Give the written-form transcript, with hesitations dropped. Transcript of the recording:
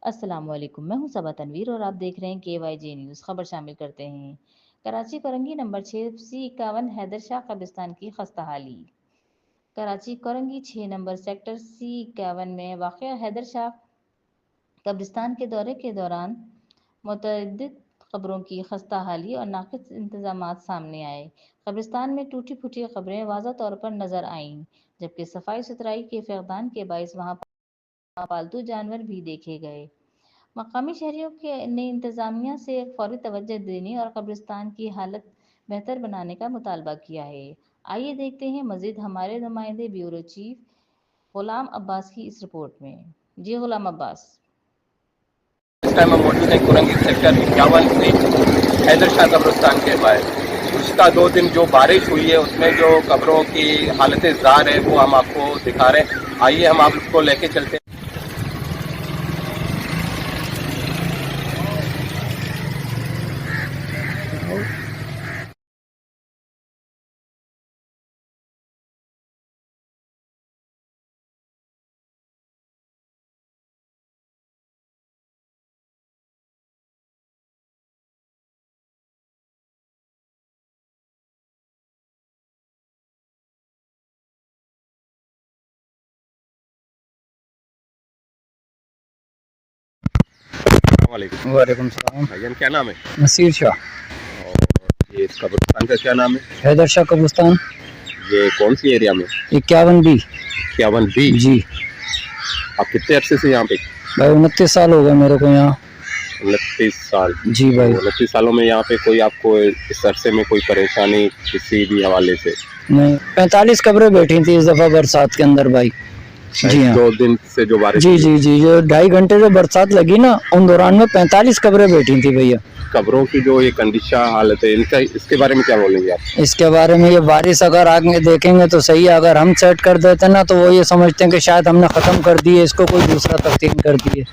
अस्सलामुअलैकुम, मैं हूं सबा तनवीर और आप देख रहे हैं KYJ न्यूज़। खबर शामिल करते हैं। कराची कोरंगी नंबर 6 C51 हैदर शाह कब्रिस्तान की खस्ताहाली। Karachi Korangi 6 number sector C51 में वाक़या हैदर शाह कब्रिस्तान के दौरे के दौरान मुतअद्दिद कब्रों की खस्ताहाली और नाक़िस इंतज़ामात सामने आए। कब्रिस्तान में टूटी फूटी कब्रें वाज़ह तौर पर नजर आईं, जबकि सफाई सुथराई के फक़दान के बाइस वहां पालतू जानवर भी देखे गए। मकामी शहरियों ने इंतज़ामिया से फौरी तवज्जो देने और कब्रिस्तान की हालत बेहतर बनाने का मुतालबा किया है। आइए देखते हैं मज़ीद हमारे नुमाइंदे ब्यूरो चीफ गुलाम अब्बास की इस रिपोर्ट में। जी गुलाम अब्बास। इस टाइम हम मौजूद हैं कोरंगी सेक्टर 51 से हैदर शाह कब्रिस्तान के बाहर। पिछला 2 दिन जो बारिश हुई है उसमें जो कब्रों की हालत ज़ार है वो हम आपको दिखा रहे हैं। आइए हम आपको लेके चलते हैं। वालेकुम सलाम। भाईजान क्या नाम है? नसीर शाह। और ये इस कब्रिस्तान का क्या नाम है? हैदर शाह कब्रिस्तान। ये कौन सी एरिया में? 51B। 51B जी। आप कितने अरसे से यहाँ पे? भाई 29 साल हो गए मेरे को यहाँ। 29 साल? जी भाई। 29 सालों में यहाँ पे कोई आपको इस अरसे में कोई परेशानी किसी भी हवाले से? नहीं, 45 कब्रें बैठी थी इस दफा बरसात के अंदर भाई। जी हाँ। 2 दिन से जो बारिश? जी जी जी, जो 2.5 घंटे जो बरसात लगी ना उन दौरान में 45 कब्रें बैठी थी भैया। कब्रों की जो ये कंडीशन हालत है इनका, इसके बारे में क्या बोलेंगे आप? इसके बारे में ये बारिश अगर आगे देखेंगे तो सही है, अगर हम सेट कर देते ना तो वो ये समझते हैं कि शायद हमने ख़त्म कर दिए, इसको कोई दूसरा तकसीम कर दिए।